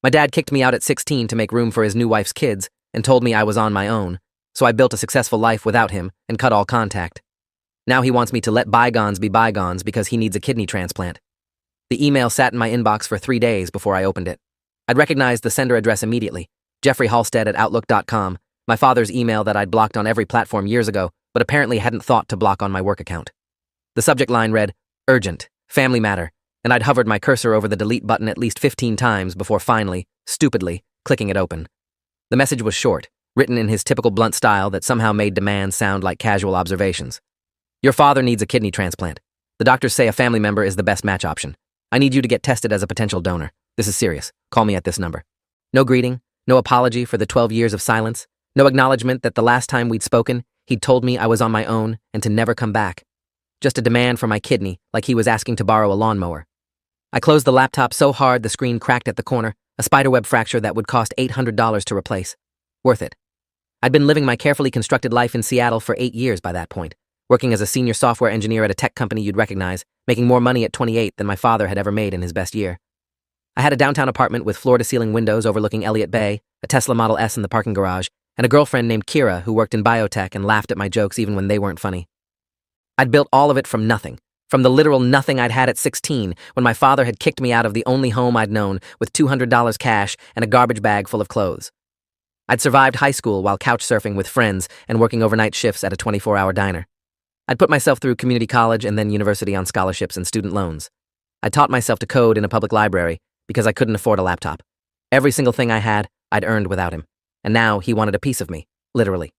My dad kicked me out at 16 to make room for his new wife's kids and told me I was on my own, so I built a successful life without him and cut all contact. Now he wants me to let bygones be bygones because he needs a kidney transplant. The email sat in my inbox for 3 days before I opened it. I'd recognized the sender address immediately, jeffreyhalstead@outlook.com, my father's email that I'd blocked on every platform years ago, but apparently hadn't thought to block on my work account. The subject line read, "Urgent, family matter," and I'd hovered my cursor over the delete button at least 15 times before finally, stupidly, clicking it open. The message was short, written in his typical blunt style that somehow made demands sound like casual observations. "Your father needs a kidney transplant. The doctors say a family member is the best match option. I need you to get tested as a potential donor. This is serious. Call me at this number." No greeting, no apology for the 12 years of silence, no acknowledgement that the last time we'd spoken, he'd told me I was on my own and to never come back. Just a demand for my kidney, like he was asking to borrow a lawnmower. I closed the laptop so hard the screen cracked at the corner, a spiderweb fracture that would cost $800 to replace. Worth it. I'd been living my carefully constructed life in Seattle for 8 years by that point, working as a senior software engineer at a tech company you'd recognize, making more money at 28 than my father had ever made in his best year. I had a downtown apartment with floor-to-ceiling windows overlooking Elliott Bay, a Tesla Model S in the parking garage, and a girlfriend named Kira who worked in biotech and laughed at my jokes even when they weren't funny. I'd built all of it from nothing, from the literal nothing I'd had at 16 when my father had kicked me out of the only home I'd known with $200 cash and a garbage bag full of clothes. I'd survived high school while couch surfing with friends and working overnight shifts at a 24-hour diner. I'd put myself through community college and then university on scholarships and student loans. I taught myself to code in a public library because I couldn't afford a laptop. Every single thing I had, I'd earned without him. And now he wanted a piece of me, literally.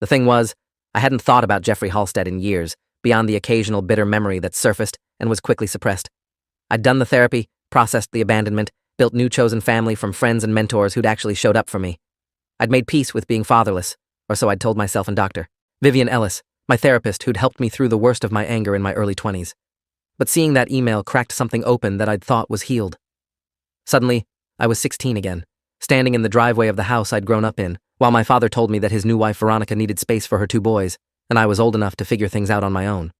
The thing was, I hadn't thought about Jeffrey Halstead in years, beyond the occasional bitter memory that surfaced and was quickly suppressed. I'd done the therapy, processed the abandonment, built new chosen family from friends and mentors who'd actually showed up for me. I'd made peace with being fatherless, or so I'd told myself and Dr. Vivian Ellis, my therapist who'd helped me through the worst of my anger in my early 20s. But seeing that email cracked something open that I'd thought was healed. Suddenly, I was 16 again, standing in the driveway of the house I'd grown up in, while my father told me that his new wife Veronica needed space for her 2 boys, and I was old enough to figure things out on my own.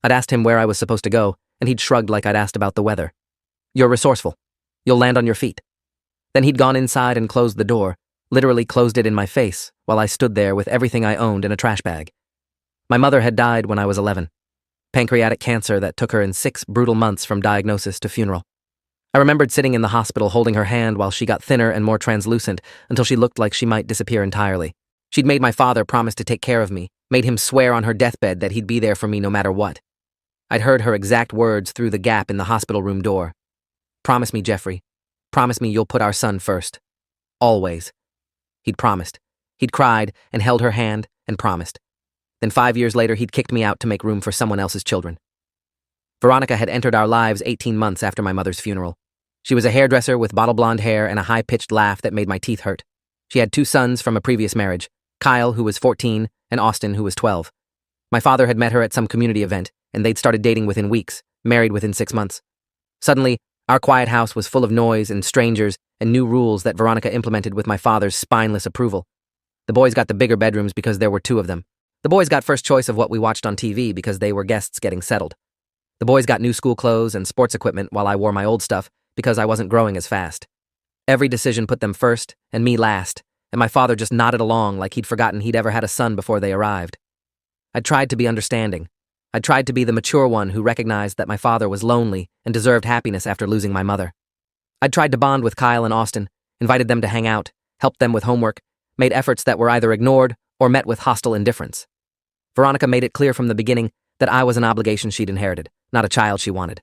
I'd asked him where I was supposed to go, and he'd shrugged like I'd asked about the weather. "You're resourceful. You'll land on your feet." Then he'd gone inside and closed the door, literally closed it in my face, while I stood there with everything I owned in a trash bag. My mother had died when I was 11. Pancreatic cancer that took her in 6 brutal months from diagnosis to funeral. I remembered sitting in the hospital holding her hand while she got thinner and more translucent until she looked like she might disappear entirely. She'd made my father promise to take care of me, made him swear on her deathbed that he'd be there for me no matter what. I'd heard her exact words through the gap in the hospital room door. "Promise me, Jeffrey. Promise me you'll put our son first. Always." He'd promised. He'd cried and held her hand and promised. Then 5 years later, he'd kicked me out to make room for someone else's children. Veronica had entered our lives 18 months after my mother's funeral. She was a hairdresser with bottle blonde hair and a high-pitched laugh that made my teeth hurt. She had 2 sons from a previous marriage, Kyle, who was 14, and Austin, who was 12. My father had met her at some community event, and they'd started dating within weeks, married within 6 months. Suddenly, our quiet house was full of noise and strangers and new rules that Veronica implemented with my father's spineless approval. The boys got the bigger bedrooms because there were 2 of them. The boys got first choice of what we watched on TV because they were guests getting settled. The boys got new school clothes and sports equipment while I wore my old stuff because I wasn't growing as fast. Every decision put them first and me last, and my father just nodded along like he'd forgotten he'd ever had a son before they arrived. I tried to be understanding. I tried to be the mature one who recognized that my father was lonely and deserved happiness after losing my mother. I'd tried to bond with Kyle and Austin, invited them to hang out, helped them with homework, made efforts that were either ignored or met with hostile indifference. Veronica made it clear from the beginning that I was an obligation she'd inherited, not a child she wanted.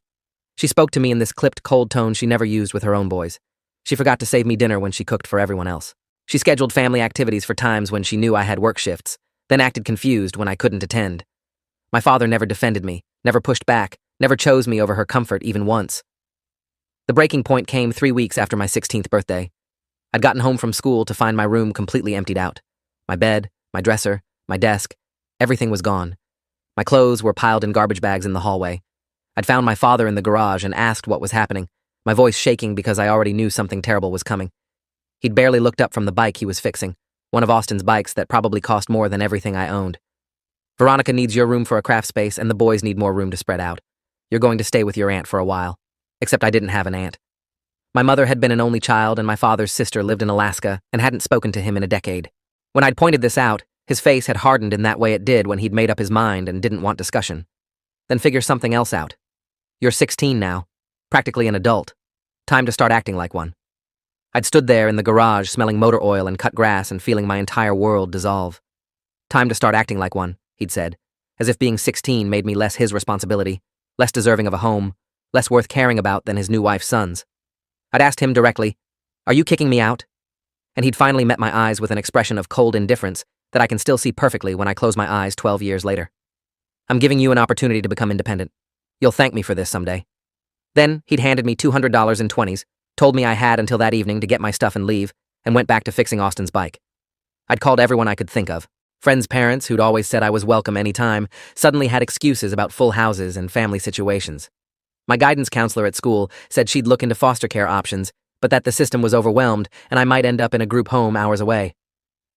She spoke to me in this clipped, cold tone she never used with her own boys. She forgot to save me dinner when she cooked for everyone else. She scheduled family activities for times when she knew I had work shifts, then acted confused when I couldn't attend. My father never defended me, never pushed back, never chose me over her comfort even once. The breaking point came 3 weeks after my 16th birthday. I'd gotten home from school to find my room completely emptied out. My bed, my dresser, my desk, everything was gone. My clothes were piled in garbage bags in the hallway. I'd found my father in the garage and asked what was happening, my voice shaking because I already knew something terrible was coming. He'd barely looked up from the bike he was fixing, one of Austin's bikes that probably cost more than everything I owned. "Veronica needs your room for a craft space and the boys need more room to spread out. You're going to stay with your aunt for a while." Except I didn't have an aunt. My mother had been an only child, and my father's sister lived in Alaska and hadn't spoken to him in a decade. When I'd pointed this out, his face had hardened in that way it did when he'd made up his mind and didn't want discussion. Then figure something else out. You're 16 now, practically an adult. Time to start acting like one. I'd stood there in the garage smelling motor oil and cut grass and feeling my entire world dissolve. Time to start acting like one, he'd said, as if being 16 made me less his responsibility, less deserving of a home, less worth caring about than his new wife's sons. I'd asked him directly, "Are you kicking me out?" And he'd finally met my eyes with an expression of cold indifference that I can still see perfectly when I close my eyes 12 years later. "I'm giving you an opportunity to become independent. You'll thank me for this someday." Then he'd handed me $200 in 20s, told me I had until that evening to get my stuff and leave, and went back to fixing Austin's bike. I'd called everyone I could think of. Friends' parents, who'd always said I was welcome any time, suddenly had excuses about full houses and family situations. My guidance counselor at school said she'd look into foster care options, but that the system was overwhelmed and I might end up in a group home hours away.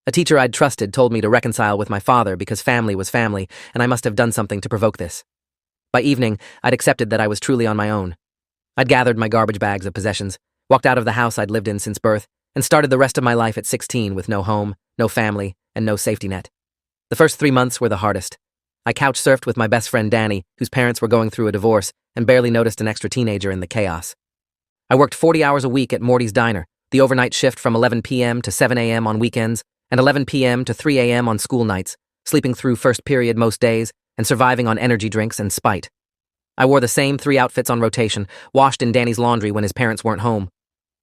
A teacher I'd trusted told me to reconcile with my father because family was family, and I must have done something to provoke this. By evening, I'd accepted that I was truly on my own. I'd gathered my garbage bags of possessions, walked out of the house I'd lived in since birth, and started the rest of my life at 16 with no home, no family, and no safety net. The first 3 months were the hardest. I couch surfed with my best friend Danny, whose parents were going through a divorce, and barely noticed an extra teenager in the chaos. I worked 40 hours a week at Morty's Diner, the overnight shift from 11 p.m. to 7 a.m. on weekends, and 11 p.m. to 3 a.m. on school nights, sleeping through first period most days, and surviving on energy drinks and spite. I wore the same 3 outfits on rotation, washed in Danny's laundry when his parents weren't home.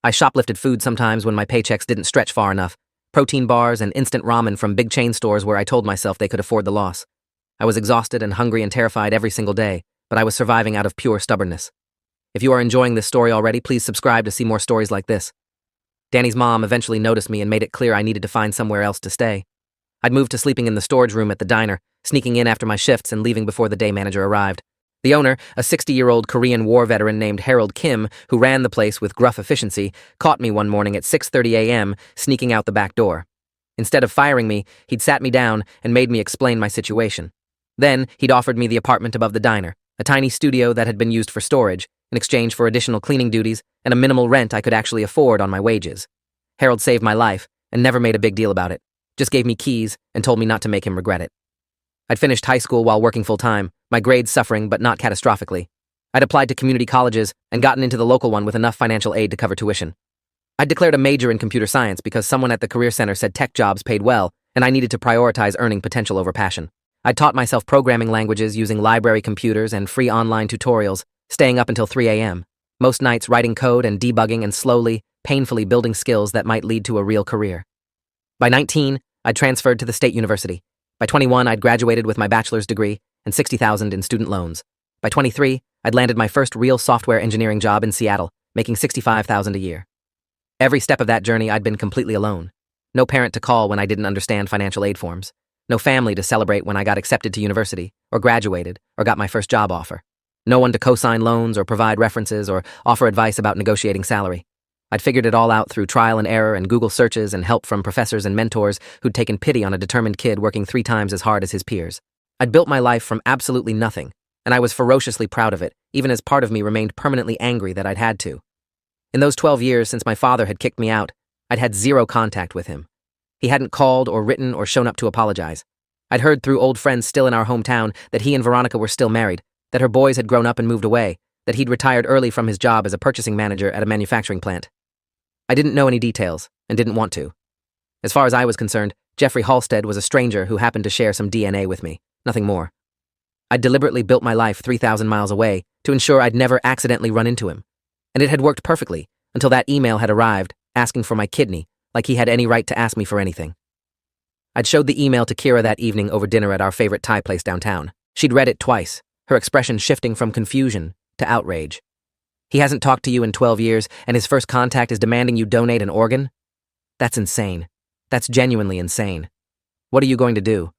I shoplifted food sometimes when my paychecks didn't stretch far enough, protein bars and instant ramen from big chain stores where I told myself they could afford the loss. I was exhausted and hungry and terrified every single day, but I was surviving out of pure stubbornness. If you are enjoying this story already, please subscribe to see more stories like this. Danny's mom eventually noticed me and made it clear I needed to find somewhere else to stay. I'd moved to sleeping in the storage room at the diner, sneaking in after my shifts and leaving before the day manager arrived. The owner, a 60-year-old Korean War veteran named Harold Kim, who ran the place with gruff efficiency, caught me one morning at 6:30 a.m. sneaking out the back door. Instead of firing me, he'd sat me down and made me explain my situation. Then, he'd offered me the apartment above the diner, a tiny studio that had been used for storage, in exchange for additional cleaning duties and a minimal rent I could actually afford on my wages. Harold saved my life and never made a big deal about it, just gave me keys and told me not to make him regret it. I'd finished high school while working full-time, my grades suffering but not catastrophically. I'd applied to community colleges and gotten into the local one with enough financial aid to cover tuition. I'd declared a major in computer science because someone at the career center said tech jobs paid well, and I needed to prioritize earning potential over passion. I'd taught myself programming languages using library computers and free online tutorials, staying up until 3 a.m., most nights writing code and debugging and slowly, painfully building skills that might lead to a real career. By 19, I'd transferred to the state university. By 21, I'd graduated with my bachelor's degree and $60,000 in student loans. By 23, I'd landed my first real software engineering job in Seattle, making $65,000 a year. Every step of that journey, I'd been completely alone. No parent to call when I didn't understand financial aid forms. No family to celebrate when I got accepted to university, or graduated, or got my first job offer. No one to co-sign loans or provide references or offer advice about negotiating salary. I'd figured it all out through trial and error and Google searches and help from professors and mentors who'd taken pity on a determined kid working 3 times as hard as his peers. I'd built my life from absolutely nothing, and I was ferociously proud of it, even as part of me remained permanently angry that I'd had to. In those 12 years since my father had kicked me out, I'd had 0 contact with him. He hadn't called or written or shown up to apologize. I'd heard through old friends still in our hometown that he and Veronica were still married, that her boys had grown up and moved away, that he'd retired early from his job as a purchasing manager at a manufacturing plant. I didn't know any details, and didn't want to. As far as I was concerned, Jeffrey Halstead was a stranger who happened to share some DNA with me, nothing more. I'd deliberately built my life 3,000 miles away to ensure I'd never accidentally run into him. And it had worked perfectly, until that email had arrived, asking for my kidney, like he had any right to ask me for anything. I'd showed the email to Kira that evening over dinner at our favorite Thai place downtown. She'd read it twice, her expression shifting from confusion to outrage. He hasn't talked to you in 12 years, and his first contact is demanding you donate an organ? That's insane. That's genuinely insane. What are you going to do?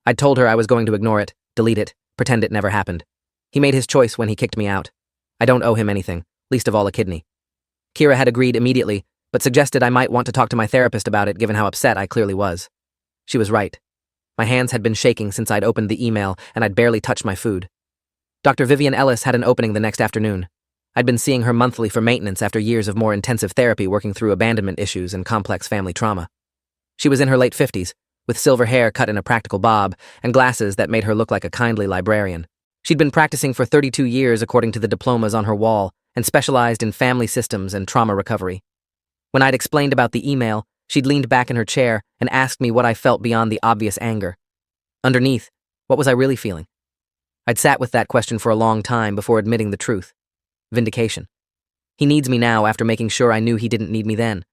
I'd told her I was going to ignore it, delete it, pretend it never happened. He made his choice when he kicked me out. I don't owe him anything, least of all a kidney. Kira had agreed immediately, but suggested I might want to talk to my therapist about it given how upset I clearly was. She was right. My hands had been shaking since I'd opened the email, and I'd barely touched my food. Dr. Vivian Ellis had an opening the next afternoon. I'd been seeing her monthly for maintenance after years of more intensive therapy working through abandonment issues and complex family trauma. She was in her late 50s, with silver hair cut in a practical bob and glasses that made her look like a kindly librarian. She'd been practicing for 32 years according to the diplomas on her wall and specialized in family systems and trauma recovery. When I'd explained about the email, she'd leaned back in her chair and asked me what I felt beyond the obvious anger. Underneath, what was I really feeling? I'd sat with that question for a long time before admitting the truth. Vindication. He needs me now after making sure I knew he didn't need me then.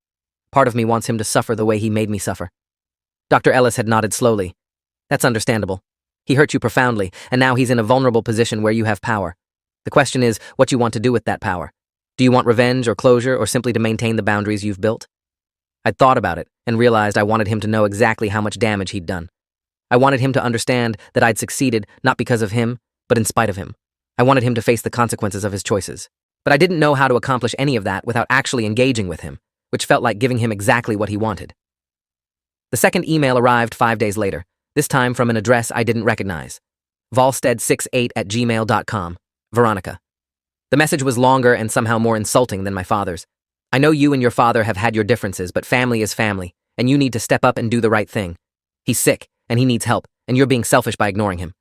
Part of me wants him to suffer the way he made me suffer. Dr. Ellis had nodded slowly. That's understandable. He hurt you profoundly, and now he's in a vulnerable position where you have power. The question is what you want to do with that power. Do you want revenge or closure or simply to maintain the boundaries you've built? I'd thought about it and realized I wanted him to know exactly how much damage he'd done. I wanted him to understand that I'd succeeded not because of him, but in spite of him. I wanted him to face the consequences of his choices. But I didn't know how to accomplish any of that without actually engaging with him, which felt like giving him exactly what he wanted. The second email arrived 5 days later, this time from an address I didn't recognize. Volstead68@gmail.com. Veronica. The message was longer and somehow more insulting than my father's. I know you and your father have had your differences, but family is family, and you need to step up and do the right thing. He's sick, and he needs help, and you're being selfish by ignoring him.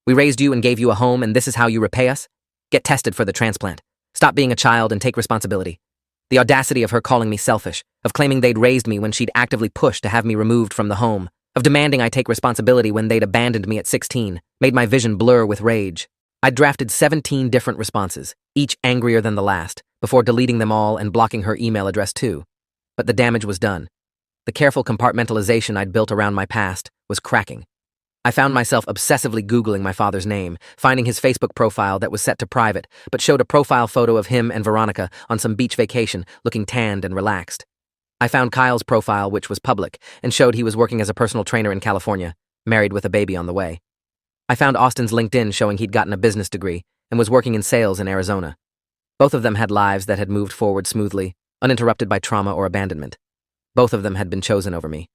We raised you and gave you a home, and this is how you repay us? Get tested for the transplant. Stop being a child and take responsibility. The audacity of her calling me selfish, of claiming they'd raised me when she'd actively pushed to have me removed from the home, of demanding I take responsibility when they'd abandoned me at 16, made my vision blur with rage. I'd drafted 17 different responses, each angrier than the last, before deleting them all and blocking her email address too. But the damage was done. The careful compartmentalization I'd built around my past was cracking. I found myself obsessively Googling my father's name, finding his Facebook profile that was set to private, but showed a profile photo of him and Veronica on some beach vacation, looking tanned and relaxed. I found Kyle's profile, which was public, and showed he was working as a personal trainer in California, married with a baby on the way. I found Austin's LinkedIn showing he'd gotten a business degree and was working in sales in Arizona. Both of them had lives that had moved forward smoothly, uninterrupted by trauma or abandonment. Both of them had been chosen over me.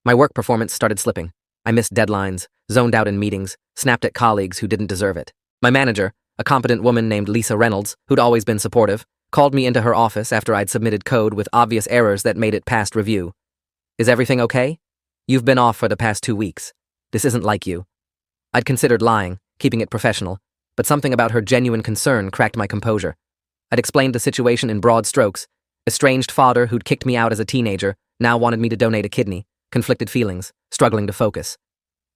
My work performance started slipping. I missed deadlines, zoned out in meetings, snapped at colleagues who didn't deserve it. My manager, a competent woman named Lisa Reynolds, who'd always been supportive, called me into her office after I'd submitted code with obvious errors that made it past review. Is everything okay? You've been off for the past 2 weeks. This isn't like you. I'd considered lying, keeping it professional, but something about her genuine concern cracked my composure. I'd explained the situation in broad strokes. Estranged father who'd kicked me out as a teenager now wanted me to donate a kidney, conflicted feelings, struggling to focus.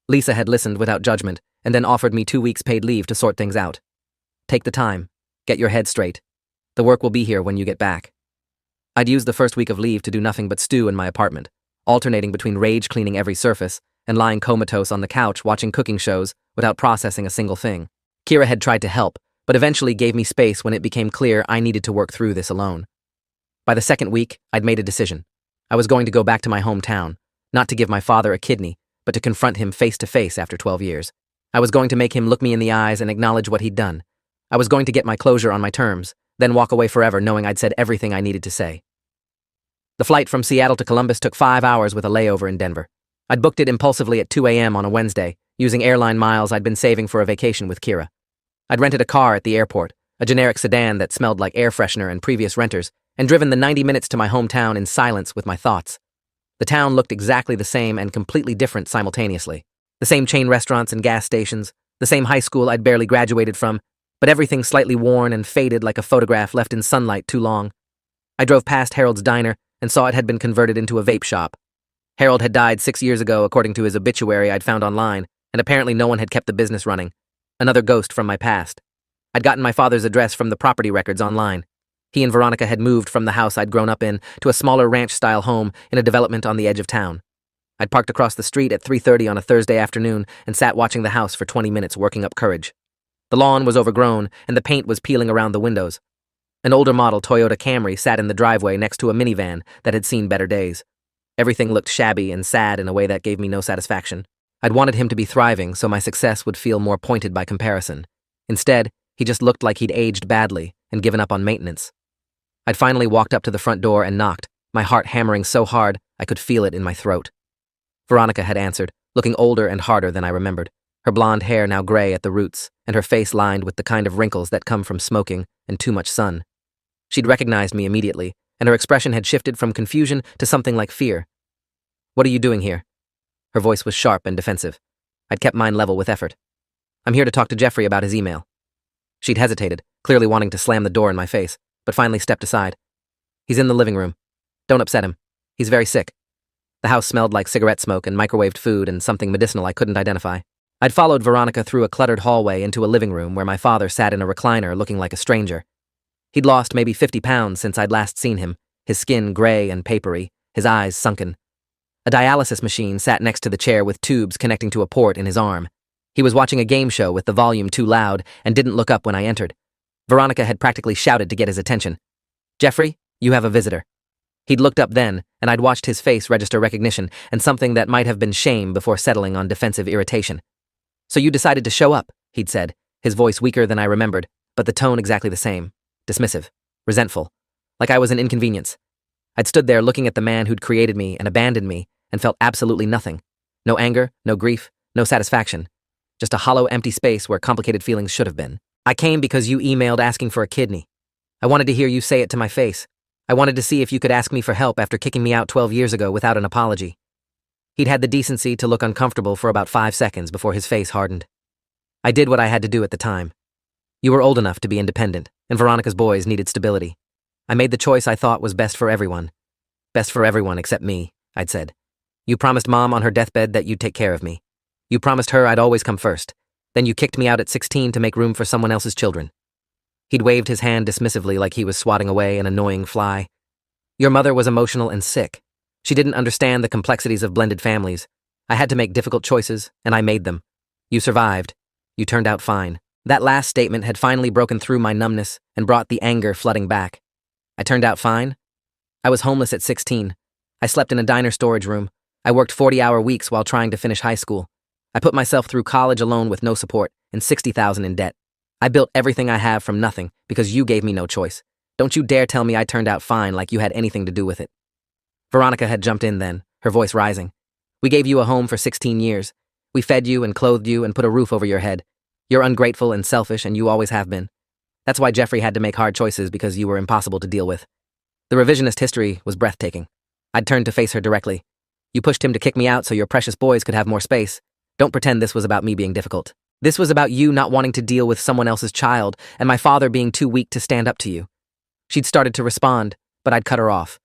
Lisa had listened without judgment and then offered me 2 weeks paid leave to sort things out. Take the time. Get your head straight. The work will be here when you get back. I'd used the first week of leave to do nothing but stew in my apartment, alternating between rage cleaning every surface and lying comatose on the couch watching cooking shows without processing a single thing. Kira had tried to help, but eventually gave me space when it became clear I needed to work through this alone. By the second week, I'd made a decision. I was going to go back to my hometown, not to give my father a kidney, but to confront him face to face after 12 years. I was going to make him look me in the eyes and acknowledge what he'd done. I was going to get my closure on my terms, then walk away forever knowing I'd said everything I needed to say. The flight from Seattle to Columbus took 5 hours with a layover in Denver. I'd booked it impulsively at 2 a.m. on a Wednesday, using airline miles I'd been saving for a vacation with Kira. I'd rented a car at the airport, a generic sedan that smelled like air freshener and previous renters, and driven the 90 minutes to my hometown in silence with my thoughts. The town looked exactly the same and completely different simultaneously. The same chain restaurants and gas stations, the same high school I'd barely graduated from, but everything slightly worn and faded like a photograph left in sunlight too long. I drove past Harold's diner and saw it had been converted into a vape shop. Harold had died 6 years ago according to his obituary I'd found online, and apparently no one had kept the business running. Another ghost from my past. I'd gotten my father's address from the property records online. He and Veronica had moved from the house I'd grown up in to a smaller ranch-style home in a development on the edge of town. I'd parked across the street at 3:30 on a Thursday afternoon and sat watching the house for 20 minutes working up courage. The lawn was overgrown and the paint was peeling around the windows. An older model Toyota Camry sat in the driveway next to a minivan that had seen better days. Everything looked shabby and sad in a way that gave me no satisfaction. I'd wanted him to be thriving so my success would feel more pointed by comparison. Instead, he just looked like he'd aged badly and given up on maintenance. I'd finally walked up to the front door and knocked, my heart hammering so hard I could feel it in my throat. Veronica had answered, looking older and harder than I remembered, her blonde hair now gray at the roots, and her face lined with the kind of wrinkles that come from smoking and too much sun. She'd recognized me immediately, and her expression had shifted from confusion to something like fear. "What are you doing here?" Her voice was sharp and defensive. I'd kept mine level with effort. "I'm here to talk to Jeffrey about his email." She'd hesitated, clearly wanting to slam the door in my face, but finally stepped aside. "He's in the living room. Don't upset him. He's very sick." The house smelled like cigarette smoke and microwaved food and something medicinal I couldn't identify. I'd followed Veronica through a cluttered hallway into a living room where my father sat in a recliner looking like a stranger. He'd lost maybe 50 pounds since I'd last seen him, his skin gray and papery, his eyes sunken. A dialysis machine sat next to the chair with tubes connecting to a port in his arm. He was watching a game show with the volume too loud and didn't look up when I entered. Veronica had practically shouted to get his attention. "Jeffrey, you have a visitor." He'd looked up then, and I'd watched his face register recognition and something that might have been shame before settling on defensive irritation. "So you decided to show up," he'd said, his voice weaker than I remembered, but the tone exactly the same. Dismissive. Resentful. Like I was an inconvenience. I'd stood there looking at the man who'd created me and abandoned me and felt absolutely nothing. No anger, no grief, no satisfaction. Just a hollow, empty space where complicated feelings should have been. "I came because you emailed asking for a kidney. I wanted to hear you say it to my face. I wanted to see if you could ask me for help after kicking me out 12 years ago without an apology." He'd had the decency to look uncomfortable for about 5 seconds before his face hardened. "I did what I had to do at the time. You were old enough to be independent, and Veronica's boys needed stability. I made the choice I thought was best for everyone. Best for everyone except me," I'd said. "You promised Mom on her deathbed that you'd take care of me. You promised her I'd always come first. Then you kicked me out at 16 to make room for someone else's children." He'd waved his hand dismissively like he was swatting away an annoying fly. "Your mother was emotional and sick. She didn't understand the complexities of blended families. I had to make difficult choices, and I made them. You survived. You turned out fine." That last statement had finally broken through my numbness and brought the anger flooding back. I turned out fine? I was homeless at 16. I slept in a diner storage room. I worked 40-hour weeks while trying to finish high school. I put myself through college alone with no support and $60,000 in debt. I built everything I have from nothing because you gave me no choice. Don't you dare tell me I turned out fine like you had anything to do with it." Veronica had jumped in then, her voice rising. "We gave you a home for 16 years. We fed you and clothed you and put a roof over your head. You're ungrateful and selfish, and you always have been. That's why Jeffrey had to make hard choices, because you were impossible to deal with." The revisionist history was breathtaking. I'd turned to face her directly. "You pushed him to kick me out so your precious boys could have more space. Don't pretend this was about me being difficult. This was about you not wanting to deal with someone else's child and my father being too weak to stand up to you." She'd started to respond, but I'd cut her off.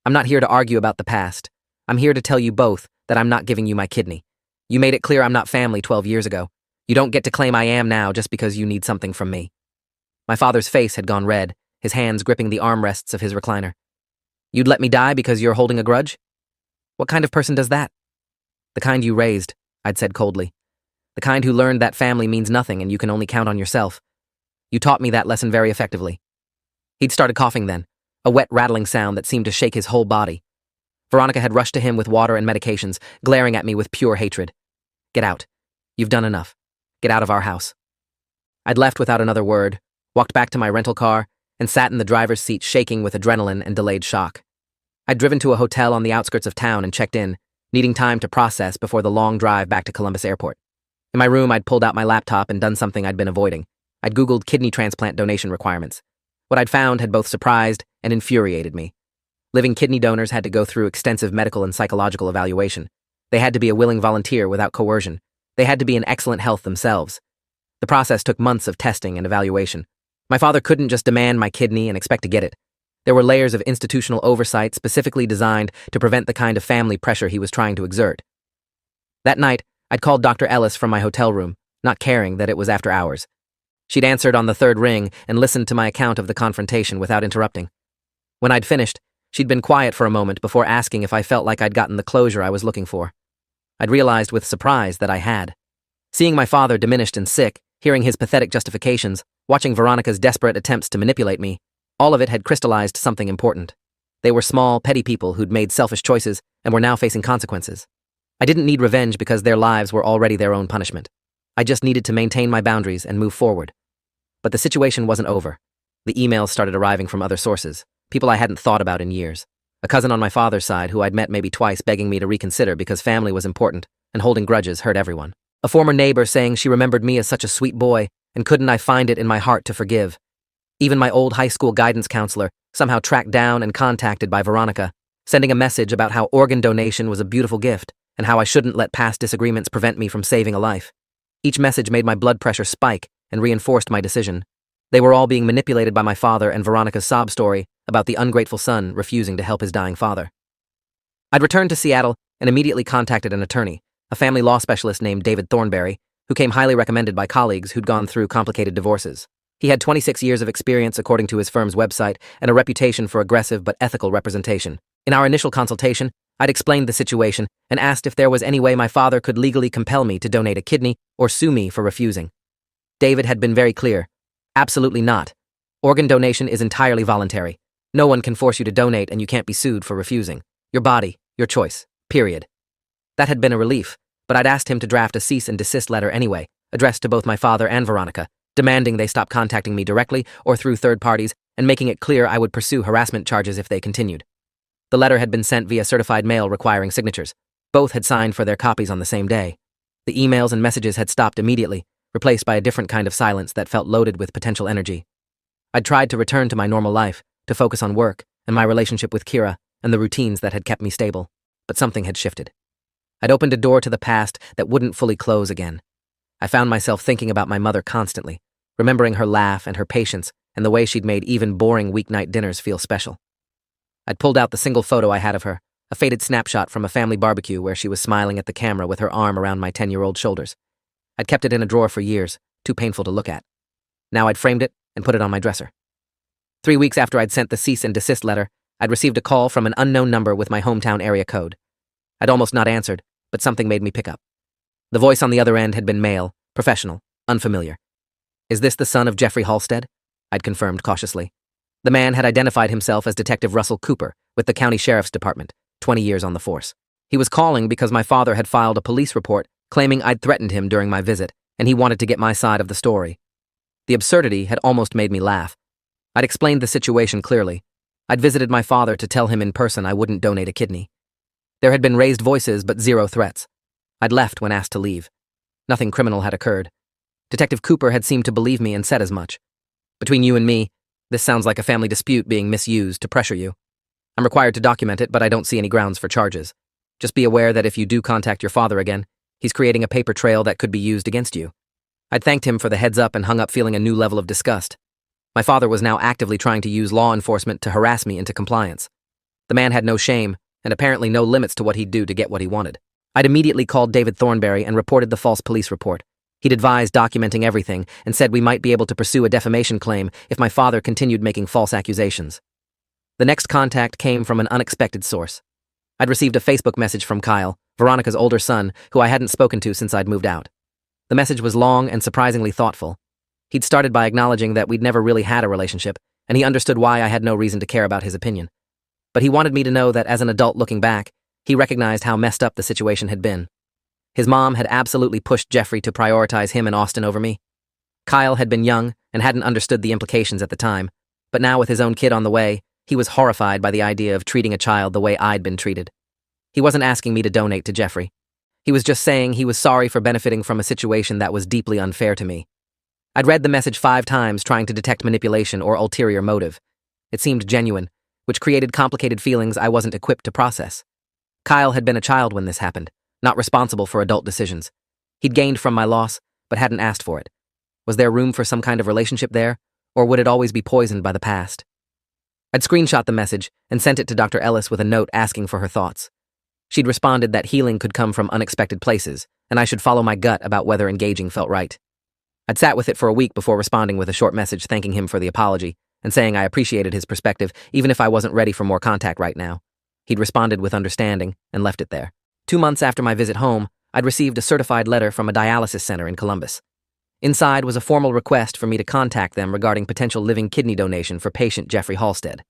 "I'm not here to argue about the past. I'm here to tell you both that I'm not giving you my kidney. You made it clear I'm not family 12 years ago. You don't get to claim I am now just because you need something from me." My father's face had gone red, his hands gripping the armrests of his recliner. "You'd let me die because you're holding a grudge? What kind of person does that?" "The kind you raised," I'd said coldly. "The kind who learned that family means nothing and you can only count on yourself. You taught me that lesson very effectively." He'd started coughing then, a wet rattling sound that seemed to shake his whole body. Veronica had rushed to him with water and medications, glaring at me with pure hatred. "Get out. You've done enough. Get out of our house." I'd left without another word, walked back to my rental car, and sat in the driver's seat shaking with adrenaline and delayed shock. I'd driven to a hotel on the outskirts of town and checked in, needing time to process before the long drive back to Columbus Airport. In my room, I'd pulled out my laptop and done something I'd been avoiding. I'd Googled kidney transplant donation requirements. What I'd found had both surprised and infuriated me. Living kidney donors had to go through extensive medical and psychological evaluation. They had to be a willing volunteer without coercion. They had to be in excellent health themselves. The process took months of testing and evaluation. My father couldn't just demand my kidney and expect to get it. There were layers of institutional oversight specifically designed to prevent the kind of family pressure he was trying to exert. That night, I'd called Dr. Ellis from my hotel room, not caring that it was after hours. She'd answered on the third ring and listened to my account of the confrontation without interrupting. When I'd finished, she'd been quiet for a moment before asking if I felt like I'd gotten the closure I was looking for. I'd realized with surprise that I had. Seeing my father diminished and sick, hearing his pathetic justifications, watching Veronica's desperate attempts to manipulate me, all of it had crystallized something important. They were small, petty people who'd made selfish choices and were now facing consequences. I didn't need revenge because their lives were already their own punishment. I just needed to maintain my boundaries and move forward. But the situation wasn't over. The emails started arriving from other sources, people I hadn't thought about in years. A cousin on my father's side who I'd met maybe twice begging me to reconsider because family was important and holding grudges hurt everyone. A former neighbor saying she remembered me as such a sweet boy and couldn't I find it in my heart to forgive. Even my old high school guidance counselor, somehow tracked down and contacted by Veronica, sending a message about how organ donation was a beautiful gift and how I shouldn't let past disagreements prevent me from saving a life. Each message made my blood pressure spike and reinforced my decision. They were all being manipulated by my father and Veronica's sob story about the ungrateful son refusing to help his dying father. I'd returned to Seattle and immediately contacted an attorney, a family law specialist named David Thornberry, who came highly recommended by colleagues who'd gone through complicated divorces. He had 26 years of experience according to his firm's website and a reputation for aggressive but ethical representation. In our initial consultation, I'd explained the situation and asked if there was any way my father could legally compel me to donate a kidney or sue me for refusing. David had been very clear. Absolutely not. Organ donation is entirely voluntary. No one can force you to donate and you can't be sued for refusing. Your body, your choice, period. That had been a relief, but I'd asked him to draft a cease and desist letter anyway, addressed to both my father and Veronica, demanding they stop contacting me directly or through third parties and making it clear I would pursue harassment charges if they continued. The letter had been sent via certified mail requiring signatures. Both had signed for their copies on the same day. The emails and messages had stopped immediately, replaced by a different kind of silence that felt loaded with potential energy. I'd tried to return to my normal life, to focus on work and my relationship with Kira and the routines that had kept me stable, but something had shifted. I'd opened a door to the past that wouldn't fully close again. I found myself thinking about my mother constantly, remembering her laugh and her patience and the way she'd made even boring weeknight dinners feel special. I'd pulled out the single photo I had of her, a faded snapshot from a family barbecue where she was smiling at the camera with her arm around my 10-year-old shoulders. I'd kept it in a drawer for years, too painful to look at. Now I'd framed it and put it on my dresser. 3 weeks after I'd sent the cease and desist letter, I'd received a call from an unknown number with my hometown area code. I'd almost not answered, but something made me pick up. The voice on the other end had been male, professional, unfamiliar. "Is this the son of Jeffrey Halstead?" I'd confirmed cautiously. The man had identified himself as Detective Russell Cooper with the County Sheriff's Department, 20 years on the force. He was calling because my father had filed a police report claiming I'd threatened him during my visit, and he wanted to get my side of the story. The absurdity had almost made me laugh. I'd explained the situation clearly. I'd visited my father to tell him in person I wouldn't donate a kidney. There had been raised voices but zero threats. I'd left when asked to leave. Nothing criminal had occurred. Detective Cooper had seemed to believe me and said as much. "Between you and me, this sounds like a family dispute being misused to pressure you. I'm required to document it, but I don't see any grounds for charges. Just be aware that if you do contact your father again, he's creating a paper trail that could be used against you." I'd thanked him for the heads up and hung up feeling a new level of disgust. My father was now actively trying to use law enforcement to harass me into compliance. The man had no shame, and apparently no limits to what he'd do to get what he wanted. I'd immediately called David Thornberry and reported the false police report. He'd advised documenting everything and said we might be able to pursue a defamation claim if my father continued making false accusations. The next contact came from an unexpected source. I'd received a Facebook message from Kyle, Veronica's older son, who I hadn't spoken to since I'd moved out. The message was long and surprisingly thoughtful. He'd started by acknowledging that we'd never really had a relationship, and he understood why I had no reason to care about his opinion. But he wanted me to know that as an adult looking back, he recognized how messed up the situation had been. His mom had absolutely pushed Jeffrey to prioritize him and Austin over me. Kyle had been young and hadn't understood the implications at the time, but now with his own kid on the way, he was horrified by the idea of treating a child the way I'd been treated. He wasn't asking me to donate to Jeffrey. He was just saying he was sorry for benefiting from a situation that was deeply unfair to me. I'd read the message 5 times trying to detect manipulation or ulterior motive. It seemed genuine, which created complicated feelings I wasn't equipped to process. Kyle had been a child when this happened, not responsible for adult decisions. He'd gained from my loss, but hadn't asked for it. Was there room for some kind of relationship there, or would it always be poisoned by the past? I'd screenshot the message and sent it to Dr. Ellis with a note asking for her thoughts. She'd responded that healing could come from unexpected places, and I should follow my gut about whether engaging felt right. I'd sat with it for a week before responding with a short message thanking him for the apology and saying I appreciated his perspective even if I wasn't ready for more contact right now. He'd responded with understanding and left it there. 2 months after my visit home, I'd received a certified letter from a dialysis center in Columbus. Inside was a formal request for me to contact them regarding potential living kidney donation for patient Jeffrey Halstead.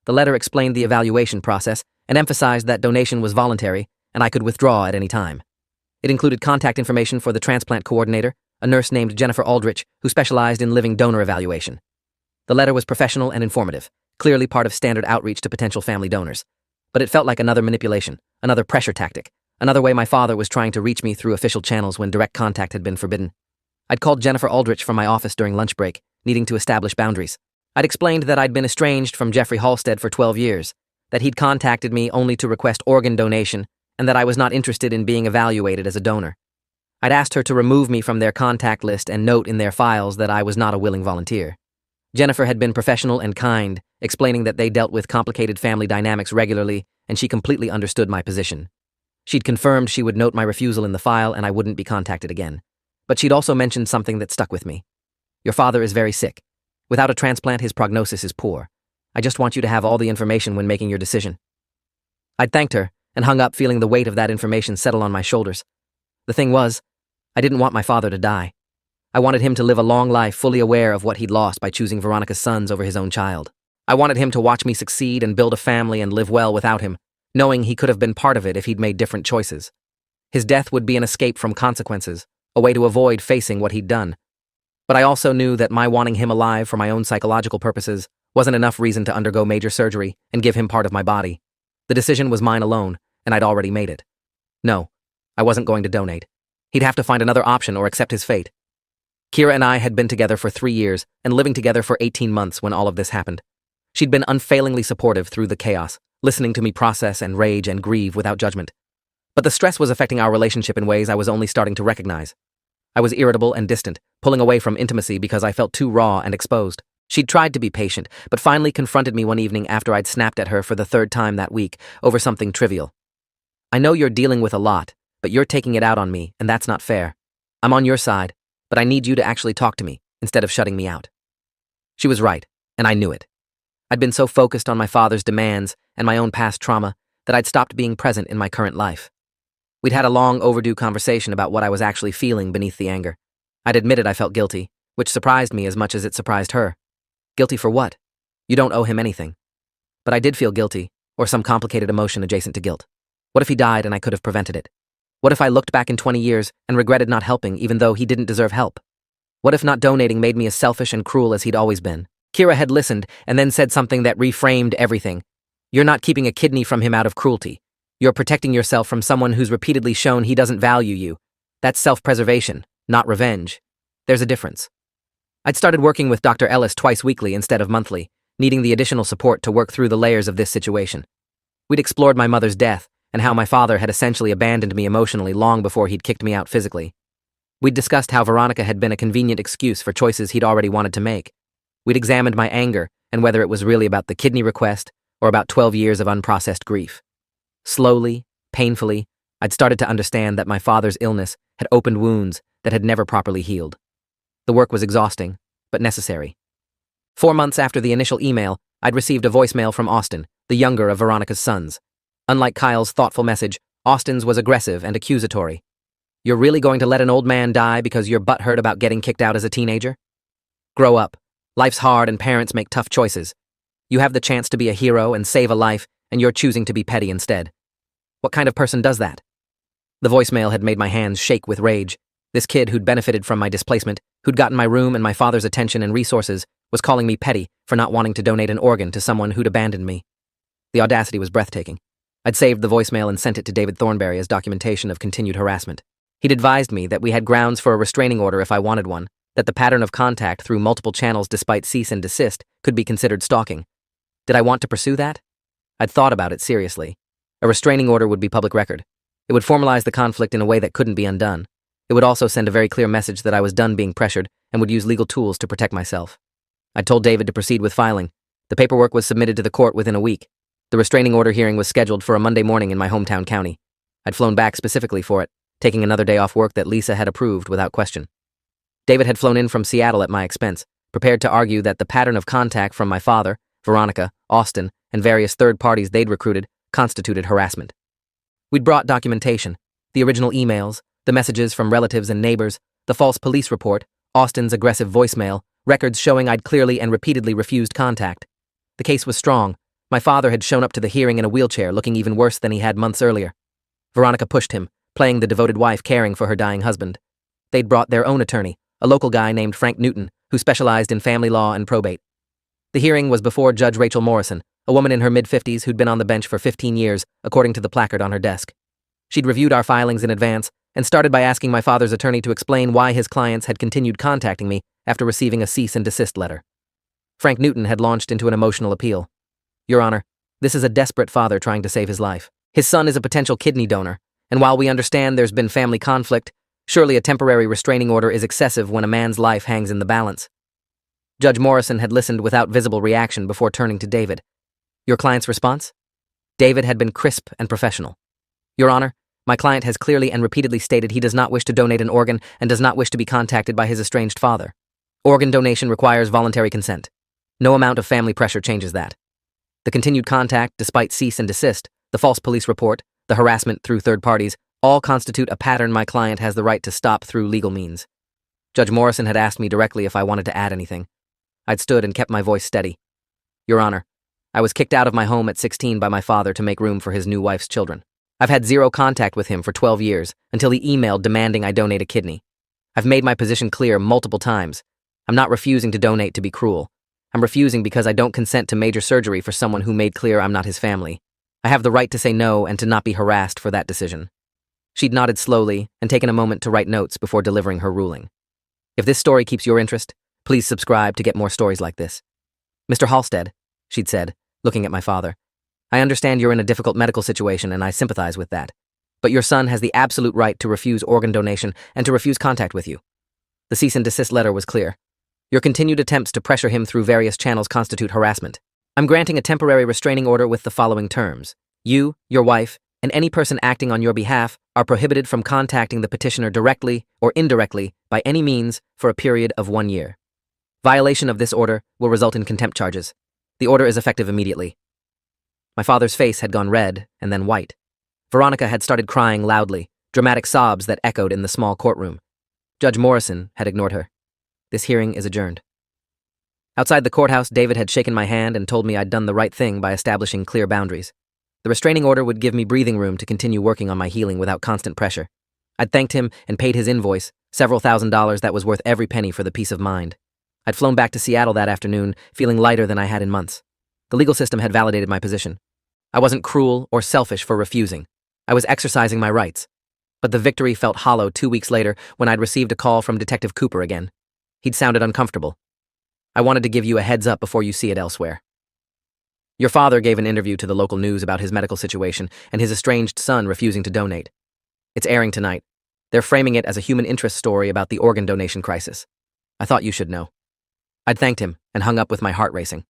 The letter explained the evaluation process and emphasized that donation was voluntary and I could withdraw at any time. It included contact information for the transplant coordinator, a nurse named Jennifer Aldrich, who specialized in living donor evaluation. The letter was professional and informative, clearly part of standard outreach to potential family donors. But it felt like another manipulation, another pressure tactic, another way my father was trying to reach me through official channels when direct contact had been forbidden. I'd called Jennifer Aldrich from my office during lunch break, needing to establish boundaries. I'd explained that I'd been estranged from Jeffrey Halstead for 12 years, that he'd contacted me only to request organ donation, and that I was not interested in being evaluated as a donor. I'd asked her to remove me from their contact list and note in their files that I was not a willing volunteer. Jennifer had been professional and kind, explaining that they dealt with complicated family dynamics regularly, and she completely understood my position. She'd confirmed she would note my refusal in the file and I wouldn't be contacted again. But she'd also mentioned something that stuck with me. Your father is very sick. Without a transplant, his prognosis is poor. I just want you to have all the information when making your decision. I'd thanked her and hung up, feeling the weight of that information settle on my shoulders. The thing was, I didn't want my father to die. I wanted him to live a long life fully aware of what he'd lost by choosing Veronica's sons over his own child. I wanted him to watch me succeed and build a family and live well without him, knowing he could have been part of it if he'd made different choices. His death would be an escape from consequences, a way to avoid facing what he'd done. But I also knew that my wanting him alive for my own psychological purposes wasn't enough reason to undergo major surgery and give him part of my body. The decision was mine alone, and I'd already made it. No, I wasn't going to donate. He'd have to find another option or accept his fate. Kira and I had been together for 3 years and living together for 18 months when all of this happened. She'd been unfailingly supportive through the chaos, listening to me process and rage and grieve without judgment. But the stress was affecting our relationship in ways I was only starting to recognize. I was irritable and distant, pulling away from intimacy because I felt too raw and exposed. She'd tried to be patient, but finally confronted me one evening after I'd snapped at her for the 3rd time that week over something trivial. I know you're dealing with a lot, but you're taking it out on me, and that's not fair. I'm on your side, but I need you to actually talk to me, instead of shutting me out. She was right, and I knew it. I'd been so focused on my father's demands and my own past trauma that I'd stopped being present in my current life. We'd had a long overdue conversation about what I was actually feeling beneath the anger. I'd admitted I felt guilty, which surprised me as much as it surprised her. Guilty for what? You don't owe him anything. But I did feel guilty, or some complicated emotion adjacent to guilt. What if he died and I could have prevented it? What if I looked back in 20 years and regretted not helping even though he didn't deserve help? What if not donating made me as selfish and cruel as he'd always been? Kira had listened and then said something that reframed everything. You're not keeping a kidney from him out of cruelty. You're protecting yourself from someone who's repeatedly shown he doesn't value you. That's self-preservation, not revenge. There's a difference. I'd started working with Dr. Ellis twice weekly instead of monthly, needing the additional support to work through the layers of this situation. We'd explored my mother's death and how my father had essentially abandoned me emotionally long before he'd kicked me out physically. We'd discussed how Veronica had been a convenient excuse for choices he'd already wanted to make. We'd examined my anger and whether it was really about the kidney request or about 12 years of unprocessed grief. Slowly, painfully, I'd started to understand that my father's illness had opened wounds that had never properly healed. The work was exhausting, but necessary. 4 months after the initial email, I'd received a voicemail from Austin, the younger of Veronica's sons. Unlike Kyle's thoughtful message, Austin's was aggressive and accusatory. You're really going to let an old man die because you're butthurt about getting kicked out as a teenager? Grow up. Life's hard and parents make tough choices. You have the chance to be a hero and save a life, and you're choosing to be petty instead. What kind of person does that? The voicemail had made my hands shake with rage. This kid who'd benefited from my displacement, who'd gotten my room and my father's attention and resources, was calling me petty for not wanting to donate an organ to someone who'd abandoned me. The audacity was breathtaking. I'd saved the voicemail and sent it to David Thornberry as documentation of continued harassment. He'd advised me that we had grounds for a restraining order if I wanted one, that the pattern of contact through multiple channels despite cease and desist could be considered stalking. Did I want to pursue that? I'd thought about it seriously. A restraining order would be public record. It would formalize the conflict in a way that couldn't be undone. It would also send a very clear message that I was done being pressured and would use legal tools to protect myself. I'd told David to proceed with filing. The paperwork was submitted to the court within a week. The restraining order hearing was scheduled for a Monday morning in my hometown county. I'd flown back specifically for it, taking another day off work that Lisa had approved without question. David had flown in from Seattle at my expense, prepared to argue that the pattern of contact from my father, Veronica, Austin, and various third parties they'd recruited constituted harassment. We'd brought documentation, the original emails, the messages from relatives and neighbors, the false police report, Austin's aggressive voicemail, records showing I'd clearly and repeatedly refused contact. The case was strong. My father had shown up to the hearing in a wheelchair, looking even worse than he had months earlier. Veronica pushed him, playing the devoted wife caring for her dying husband. They'd brought their own attorney, a local guy named Frank Newton, who specialized in family law and probate. The hearing was before Judge Rachel Morrison, a woman in her mid-50s who'd been on the bench for 15 years, according to the placard on her desk. She'd reviewed our filings in advance and started by asking my father's attorney to explain why his clients had continued contacting me after receiving a cease and desist letter. Frank Newton had launched into an emotional appeal. Your Honor, this is a desperate father trying to save his life. His son is a potential kidney donor, and while we understand there's been family conflict, surely a temporary restraining order is excessive when a man's life hangs in the balance. Judge Morrison had listened without visible reaction before turning to David. Your client's response? David had been crisp and professional. Your Honor, my client has clearly and repeatedly stated he does not wish to donate an organ and does not wish to be contacted by his estranged father. Organ donation requires voluntary consent. No amount of family pressure changes that. The continued contact, despite cease and desist, the false police report, the harassment through third parties, all constitute a pattern my client has the right to stop through legal means. Judge Morrison had asked me directly if I wanted to add anything. I'd stood and kept my voice steady. Your Honor, I was kicked out of my home at 16 by my father to make room for his new wife's children. I've had zero contact with him for 12 years, until he emailed demanding I donate a kidney. I've made my position clear multiple times. I'm not refusing to donate to be cruel. I'm refusing because I don't consent to major surgery for someone who made clear I'm not his family. I have the right to say no and to not be harassed for that decision. She'd nodded slowly and taken a moment to write notes before delivering her ruling. If this story keeps your interest, please subscribe to get more stories like this. Mr. Halstead, she'd said, looking at my father, I understand you're in a difficult medical situation and I sympathize with that. But your son has the absolute right to refuse organ donation and to refuse contact with you. The cease and desist letter was clear. Your continued attempts to pressure him through various channels constitute harassment. I'm granting a temporary restraining order with the following terms. You, your wife, and any person acting on your behalf are prohibited from contacting the petitioner directly or indirectly by any means for a period of 1 year. Violation of this order will result in contempt charges. The order is effective immediately. My father's face had gone red and then white. Veronica had started crying loudly, dramatic sobs that echoed in the small courtroom. Judge Morrison had ignored her. This hearing is adjourned. Outside the courthouse, David had shaken my hand and told me I'd done the right thing by establishing clear boundaries. The restraining order would give me breathing room to continue working on my healing without constant pressure. I'd thanked him and paid his invoice, several $1,000s that was worth every penny for the peace of mind. I'd flown back to Seattle that afternoon, feeling lighter than I had in months. The legal system had validated my position. I wasn't cruel or selfish for refusing. I was exercising my rights. But the victory felt hollow 2 weeks later when I'd received a call from Detective Cooper again. He'd sounded uncomfortable. I wanted to give you a heads up before you see it elsewhere. Your father gave an interview to the local news about his medical situation and his estranged son refusing to donate. It's airing tonight. They're framing it as a human interest story about the organ donation crisis. I thought you should know. I'd thanked him and hung up with my heart racing.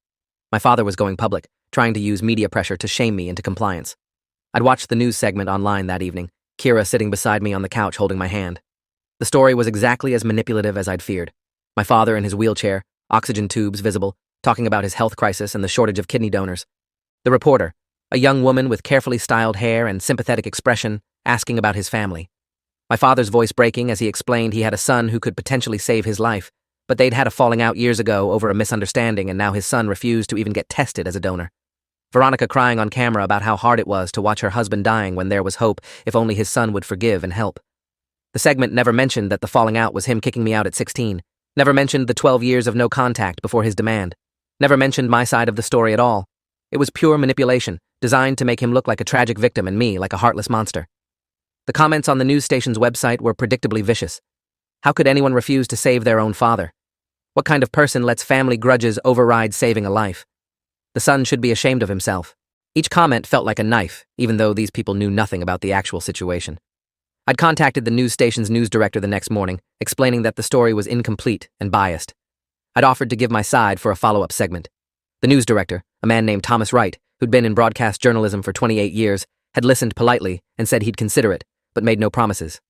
My father was going public, trying to use media pressure to shame me into compliance. I'd watched the news segment online that evening, Kira sitting beside me on the couch holding my hand. The story was exactly as manipulative as I'd feared. My father in his wheelchair, oxygen tubes visible, talking about his health crisis and the shortage of kidney donors. The reporter, a young woman with carefully styled hair and sympathetic expression, asking about his family. My father's voice breaking as he explained he had a son who could potentially save his life, but they'd had a falling out years ago over a misunderstanding and now his son refused to even get tested as a donor. Veronica crying on camera about how hard it was to watch her husband dying when there was hope if only his son would forgive and help. The segment never mentioned that the falling out was him kicking me out at 16. Never mentioned the 12 years of no contact before his demand. Never mentioned my side of the story at all. It was pure manipulation, designed to make him look like a tragic victim and me like a heartless monster. The comments on the news station's website were predictably vicious. How could anyone refuse to save their own father? What kind of person lets family grudges override saving a life? The son should be ashamed of himself. Each comment felt like a knife, even though these people knew nothing about the actual situation. I'd contacted the news station's news director the next morning, explaining that the story was incomplete and biased. I'd offered to give my side for a follow-up segment. The news director, a man named Thomas Wright, who'd been in broadcast journalism for 28 years, had listened politely and said he'd consider it, but made no promises.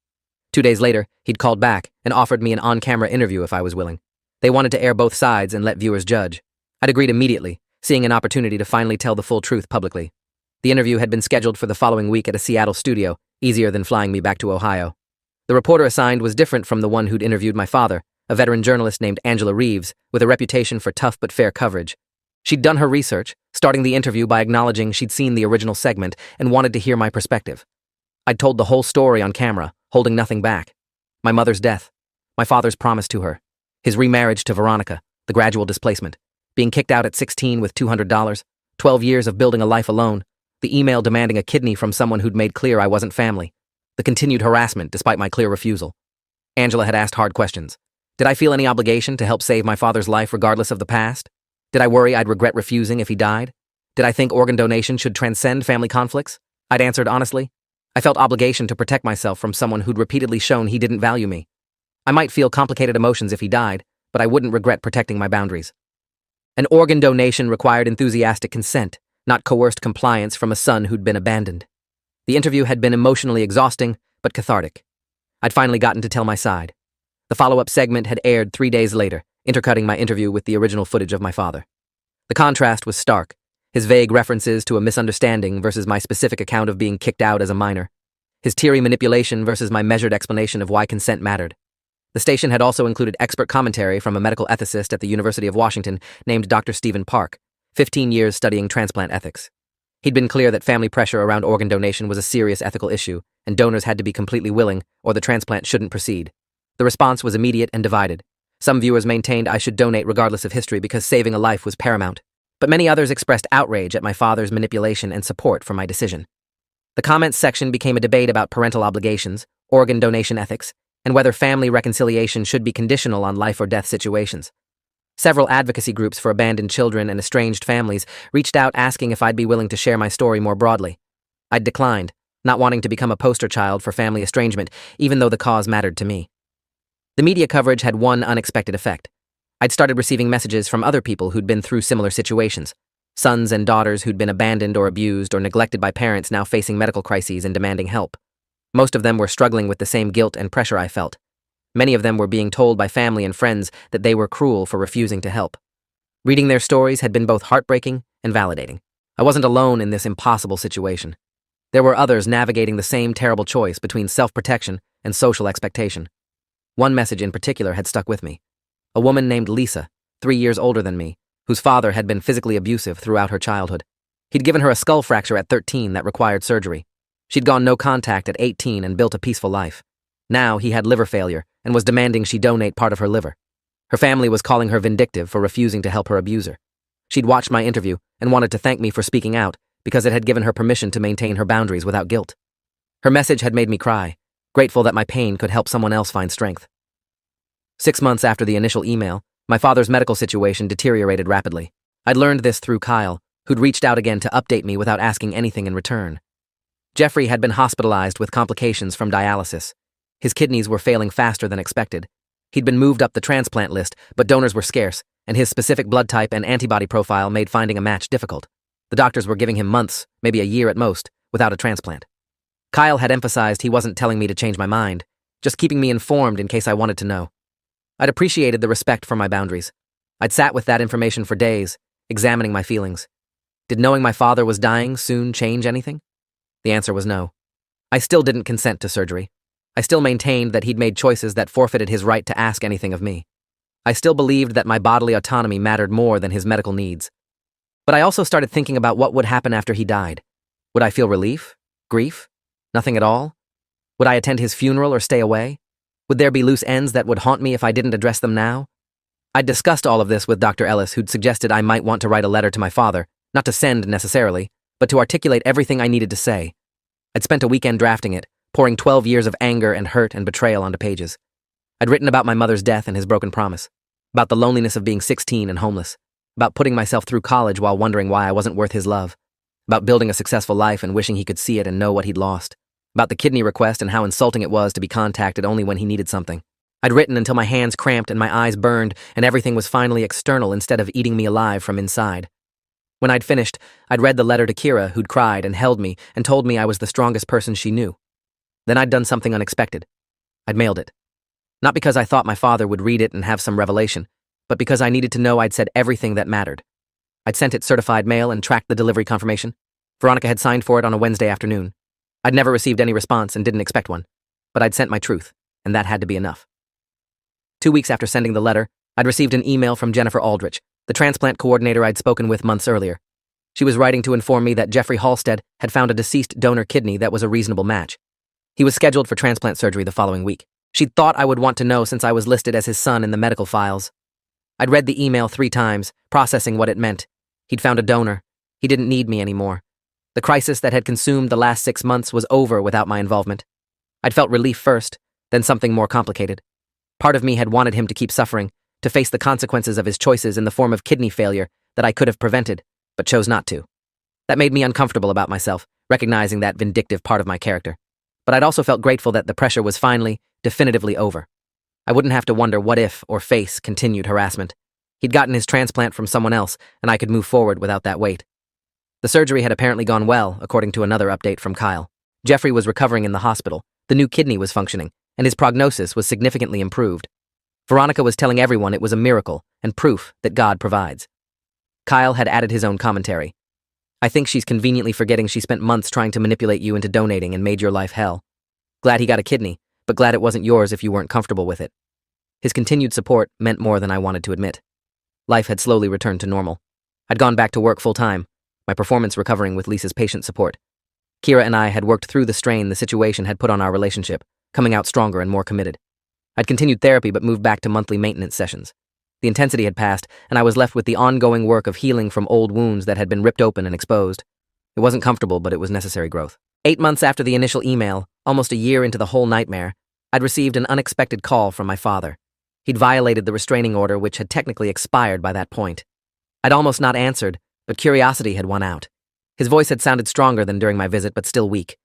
2 days later, he'd called back and offered me an on-camera interview if I was willing. They wanted to air both sides and let viewers judge. I'd agreed immediately, seeing an opportunity to finally tell the full truth publicly. The interview had been scheduled for the following week at a Seattle studio, easier than flying me back to Ohio. The reporter assigned was different from the one who'd interviewed my father, a veteran journalist named Angela Reeves, with a reputation for tough but fair coverage. She'd done her research, starting the interview by acknowledging she'd seen the original segment and wanted to hear my perspective. I'd told the whole story on camera, holding nothing back. My mother's death, my father's promise to her, his remarriage to Veronica, the gradual displacement, being kicked out at 16 with $200, 12 years of building a life alone, the email demanding a kidney from someone who'd made clear I wasn't family, the continued harassment despite my clear refusal. Angela had asked hard questions. Did I feel any obligation to help save my father's life regardless of the past? Did I worry I'd regret refusing if he died? Did I think organ donation should transcend family conflicts? I'd answered honestly. I felt obligation to protect myself from someone who'd repeatedly shown he didn't value me. I might feel complicated emotions if he died, but I wouldn't regret protecting my boundaries. An organ donation required enthusiastic consent, not coerced compliance from a son who'd been abandoned. The interview had been emotionally exhausting, but cathartic. I'd finally gotten to tell my side. The follow-up segment had aired 3 days later, intercutting my interview with the original footage of my father. The contrast was stark, his vague references to a misunderstanding versus my specific account of being kicked out as a minor, his teary manipulation versus my measured explanation of why consent mattered. The station had also included expert commentary from a medical ethicist at the University of Washington named Dr. Stephen Park, 15 years studying transplant ethics. He'd been clear that family pressure around organ donation was a serious ethical issue, and donors had to be completely willing, or the transplant shouldn't proceed. The response was immediate and divided. Some viewers maintained I should donate regardless of history because saving a life was paramount, but many others expressed outrage at my father's manipulation and support for my decision. The comments section became a debate about parental obligations, organ donation ethics, and whether family reconciliation should be conditional on life or death situations. Several advocacy groups for abandoned children and estranged families reached out asking if I'd be willing to share my story more broadly. I'd declined, not wanting to become a poster child for family estrangement, even though the cause mattered to me. The media coverage had one unexpected effect. I'd started receiving messages from other people who'd been through similar situations. Sons and daughters who'd been abandoned or abused or neglected by parents now facing medical crises and demanding help. Most of them were struggling with the same guilt and pressure I felt. Many of them were being told by family and friends that they were cruel for refusing to help. Reading their stories had been both heartbreaking and validating. I wasn't alone in this impossible situation. There were others navigating the same terrible choice between self-protection and social expectation. One message in particular had stuck with me. A woman named Lisa, 3 years older than me, whose father had been physically abusive throughout her childhood. He'd given her a skull fracture at 13 that required surgery. She'd gone no contact at 18 and built a peaceful life. Now he had liver failure and was demanding she donate part of her liver. Her family was calling her vindictive for refusing to help her abuser. She'd watched my interview and wanted to thank me for speaking out because it had given her permission to maintain her boundaries without guilt. Her message had made me cry, grateful that my pain could help someone else find strength. 6 months after the initial email, my father's medical situation deteriorated rapidly. I'd learned this through Kyle, who'd reached out again to update me without asking anything in return. Jeffrey had been hospitalized with complications from dialysis. His kidneys were failing faster than expected. He'd been moved up the transplant list, but donors were scarce, and his specific blood type and antibody profile made finding a match difficult. The doctors were giving him months, maybe a year at most, without a transplant. Kyle had emphasized he wasn't telling me to change my mind, just keeping me informed in case I wanted to know. I'd appreciated the respect for my boundaries. I'd sat with that information for days, examining my feelings. Did knowing my father was dying soon change anything? The answer was no. I still didn't consent to surgery. I still maintained that he'd made choices that forfeited his right to ask anything of me. I still believed that my bodily autonomy mattered more than his medical needs. But I also started thinking about what would happen after he died. Would I feel relief? Grief? Nothing at all? Would I attend his funeral or stay away? Would there be loose ends that would haunt me if I didn't address them now? I'd discussed all of this with Dr. Ellis, who'd suggested I might want to write a letter to my father, not to send necessarily, but to articulate everything I needed to say. I'd spent a weekend drafting it, pouring 12 years of anger and hurt and betrayal onto pages. I'd written about my mother's death and his broken promise, about the loneliness of being 16 and homeless, about putting myself through college while wondering why I wasn't worth his love, about building a successful life and wishing he could see it and know what he'd lost, about the kidney request and how insulting it was to be contacted only when he needed something. I'd written until my hands cramped and my eyes burned and everything was finally external instead of eating me alive from inside. When I'd finished, I'd read the letter to Kira, who'd cried and held me and told me I was the strongest person she knew. Then I'd done something unexpected. I'd mailed it. Not because I thought my father would read it and have some revelation, but because I needed to know I'd said everything that mattered. I'd sent it certified mail and tracked the delivery confirmation. Veronica had signed for it on a Wednesday afternoon. I'd never received any response and didn't expect one, but I'd sent my truth, and that had to be enough. 2 weeks after sending the letter, I'd received an email from Jennifer Aldrich, the transplant coordinator I'd spoken with months earlier. She was writing to inform me that Jeffrey Halstead had found a deceased donor kidney that was a reasonable match. He was scheduled for transplant surgery the following week. She'd thought I would want to know since I was listed as his son in the medical files. I'd read the email 3 times, processing what it meant. He'd found a donor. He didn't need me anymore. The crisis that had consumed the last 6 months was over without my involvement. I'd felt relief first, then something more complicated. Part of me had wanted him to keep suffering, to face the consequences of his choices in the form of kidney failure, that I could have prevented, but chose not to. That made me uncomfortable about myself, recognizing that vindictive part of my character. But I'd also felt grateful that the pressure was finally, definitively over. I wouldn't have to wonder what if or face continued harassment. He'd gotten his transplant from someone else, and I could move forward without that weight. The surgery had apparently gone well, according to another update from Kyle. Jeffrey was recovering in the hospital, the new kidney was functioning, and his prognosis was significantly improved. Veronica was telling everyone it was a miracle and proof that God provides. Kyle had added his own commentary. I think she's conveniently forgetting she spent months trying to manipulate you into donating and made your life hell. Glad he got a kidney, but glad it wasn't yours if you weren't comfortable with it. His continued support meant more than I wanted to admit. Life had slowly returned to normal. I'd gone back to work full-time, my performance recovering with Lisa's patient support. Kira and I had worked through the strain the situation had put on our relationship, coming out stronger and more committed. I'd continued therapy but moved back to monthly maintenance sessions. The intensity had passed, and I was left with the ongoing work of healing from old wounds that had been ripped open and exposed. It wasn't comfortable, but it was necessary growth. 8 months after the initial email, almost a year into the whole nightmare, I'd received an unexpected call from my father. He'd violated the restraining order, which had technically expired by that point. I'd almost not answered, but curiosity had won out. His voice had sounded stronger than during my visit, but still weak.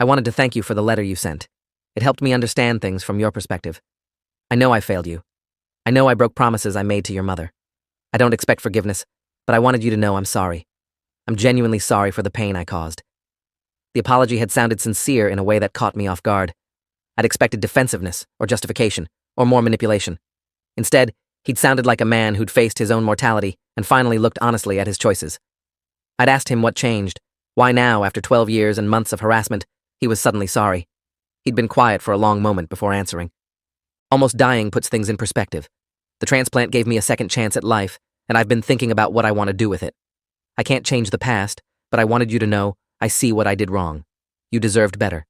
I wanted to thank you for the letter you sent. It helped me understand things from your perspective. I know I failed you. I know I broke promises I made to your mother. I don't expect forgiveness, but I wanted you to know I'm sorry. I'm genuinely sorry for the pain I caused. The apology had sounded sincere in a way that caught me off guard. I'd expected defensiveness, or justification, or more manipulation. Instead, he'd sounded like a man who'd faced his own mortality and finally looked honestly at his choices. I'd asked him what changed, why now, after 12 years and months of harassment, he was suddenly sorry. He'd been quiet for a long moment before answering. Almost dying puts things in perspective. The transplant gave me a second chance at life, and I've been thinking about what I want to do with it. I can't change the past, but I wanted you to know I see what I did wrong. You deserved better.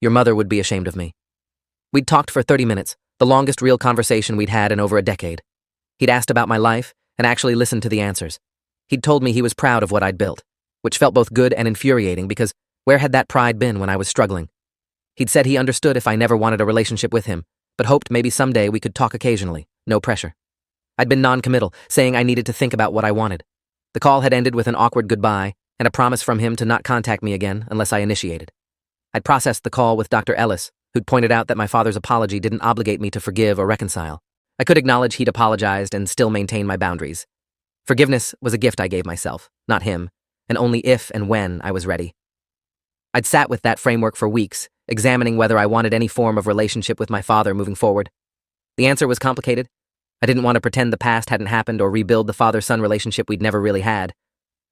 Your mother would be ashamed of me. We'd talked for 30 minutes, the longest real conversation we'd had in over a decade. He'd asked about my life and actually listened to the answers. He'd told me he was proud of what I'd built, which felt both good and infuriating because where had that pride been when I was struggling? He'd said he understood if I never wanted a relationship with him, but hoped maybe someday we could talk occasionally, no pressure. I'd been non-committal, saying I needed to think about what I wanted. The call had ended with an awkward goodbye and a promise from him to not contact me again unless I initiated. I'd processed the call with Dr. Ellis, who'd pointed out that my father's apology didn't obligate me to forgive or reconcile. I could acknowledge he'd apologized and still maintain my boundaries. Forgiveness was a gift I gave myself, not him, and only if and when I was ready. I'd sat with that framework for weeks, examining whether I wanted any form of relationship with my father moving forward. The answer was complicated. I didn't want to pretend the past hadn't happened or rebuild the father-son relationship we'd never really had.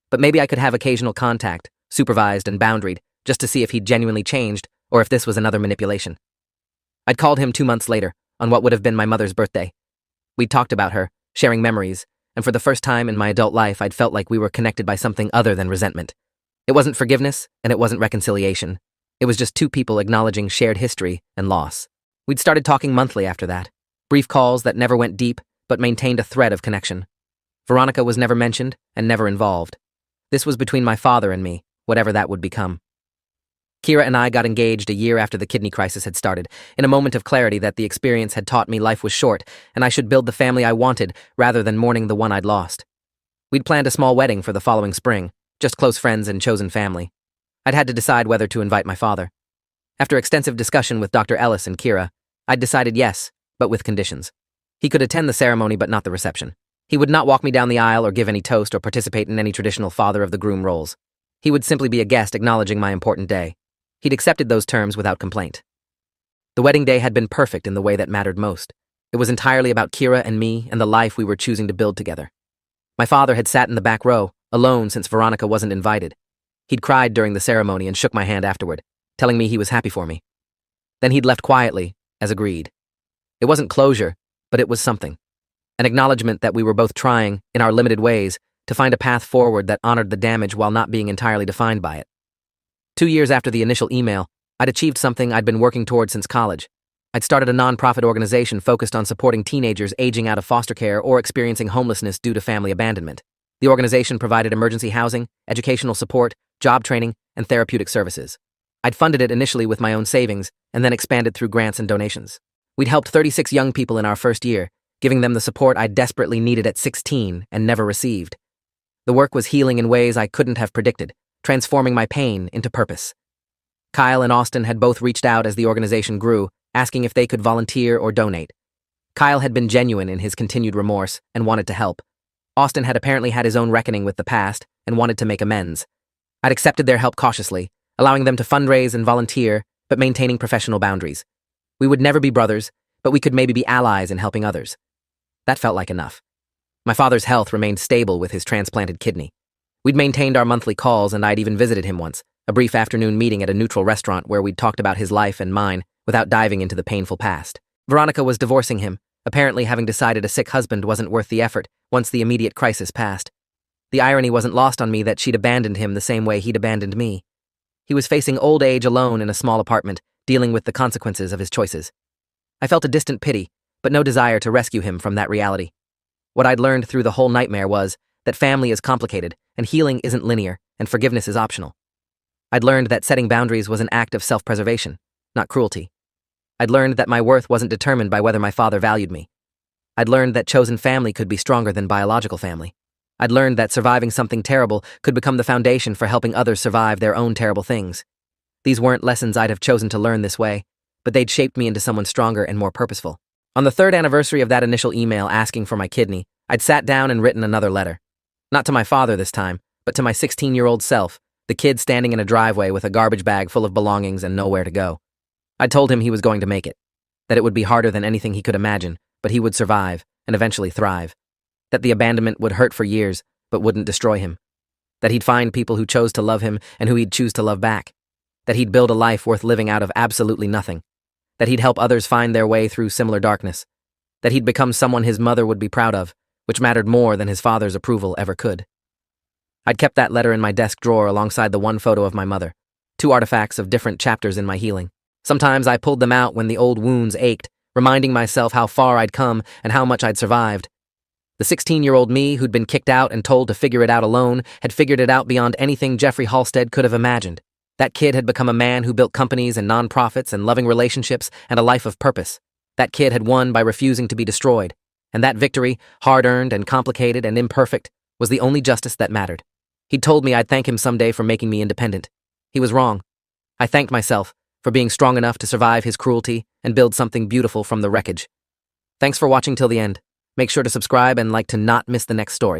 But maybe I could have occasional contact, supervised and boundaried, just to see if he'd genuinely changed or if this was another manipulation. I'd called him 2 months later, on what would have been my mother's birthday. We'd talked about her, sharing memories, and for the first time in my adult life I'd felt like we were connected by something other than resentment. It wasn't forgiveness, and it wasn't reconciliation. It was just two people acknowledging shared history and loss. We'd started talking monthly after that. Brief calls that never went deep, but maintained a thread of connection. Veronica was never mentioned and never involved. This was between my father and me, whatever that would become. Kira and I got engaged a year after the kidney crisis had started, in a moment of clarity that the experience had taught me life was short, and I should build the family I wanted rather than mourning the one I'd lost. We'd planned a small wedding for the following spring, just close friends and chosen family. I'd had to decide whether to invite my father. After extensive discussion with Dr. Ellis and Kira, I'd decided yes, but with conditions. He could attend the ceremony but not the reception. He would not walk me down the aisle or give any toast or participate in any traditional father of the groom roles. He would simply be a guest acknowledging my important day. He'd accepted those terms without complaint. The wedding day had been perfect in the way that mattered most. It was entirely about Kira and me and the life we were choosing to build together. My father had sat in the back row, alone since Veronica wasn't invited. He'd cried during the ceremony and shook my hand afterward, telling me he was happy for me. Then he'd left quietly, as agreed. It wasn't closure, but it was something. An acknowledgement that we were both trying, in our limited ways, to find a path forward that honored the damage while not being entirely defined by it. 2 years after the initial email, I'd achieved something I'd been working toward since college. I'd started a nonprofit organization focused on supporting teenagers aging out of foster care or experiencing homelessness due to family abandonment. The organization provided emergency housing, educational support, job training, and therapeutic services. I'd funded it initially with my own savings and then expanded through grants and donations. We'd helped 36 young people in our first year, giving them the support I desperately needed at 16 and never received. The work was healing in ways I couldn't have predicted, transforming my pain into purpose. Kyle and Austin had both reached out as the organization grew, asking if they could volunteer or donate. Kyle had been genuine in his continued remorse and wanted to help. Austin had apparently had his own reckoning with the past and wanted to make amends. I'd accepted their help cautiously, allowing them to fundraise and volunteer, but maintaining professional boundaries. We would never be brothers, but we could maybe be allies in helping others. That felt like enough. My father's health remained stable with his transplanted kidney. We'd maintained our monthly calls, and I'd even visited him once, a brief afternoon meeting at a neutral restaurant where we'd talked about his life and mine without diving into the painful past. Veronica was divorcing him, apparently having decided a sick husband wasn't worth the effort once the immediate crisis passed. The irony wasn't lost on me that she'd abandoned him the same way he'd abandoned me. He was facing old age alone in a small apartment, dealing with the consequences of his choices. I felt a distant pity, but no desire to rescue him from that reality. What I'd learned through the whole nightmare was that family is complicated, and healing isn't linear, and forgiveness is optional. I'd learned that setting boundaries was an act of self-preservation, not cruelty. I'd learned that my worth wasn't determined by whether my father valued me. I'd learned that chosen family could be stronger than biological family. I'd learned that surviving something terrible could become the foundation for helping others survive their own terrible things. These weren't lessons I'd have chosen to learn this way, but they'd shaped me into someone stronger and more purposeful. On the 3rd anniversary of that initial email asking for my kidney, I'd sat down and written another letter. Not to my father this time, but to my 16-year-old self, the kid standing in a driveway with a garbage bag full of belongings and nowhere to go. I told him he was going to make it, that it would be harder than anything he could imagine, but he would survive and eventually thrive, that the abandonment would hurt for years but wouldn't destroy him, that he'd find people who chose to love him and who he'd choose to love back, that he'd build a life worth living out of absolutely nothing, that he'd help others find their way through similar darkness, that he'd become someone his mother would be proud of, which mattered more than his father's approval ever could. I'd kept that letter in my desk drawer alongside the one photo of my mother, 2 artifacts of different chapters in my healing. Sometimes I pulled them out when the old wounds ached, reminding myself how far I'd come and how much I'd survived. The 16-year-old me who'd been kicked out and told to figure it out alone had figured it out beyond anything Jeffrey Halstead could have imagined. That kid had become a man who built companies and nonprofits and loving relationships and a life of purpose. That kid had won by refusing to be destroyed. And that victory, hard-earned and complicated and imperfect, was the only justice that mattered. He'd told me I'd thank him someday for making me independent. He was wrong. I thanked myself for being strong enough to survive his cruelty and build something beautiful from the wreckage. Thanks for watching till the end. Make sure to subscribe and like to not miss the next story.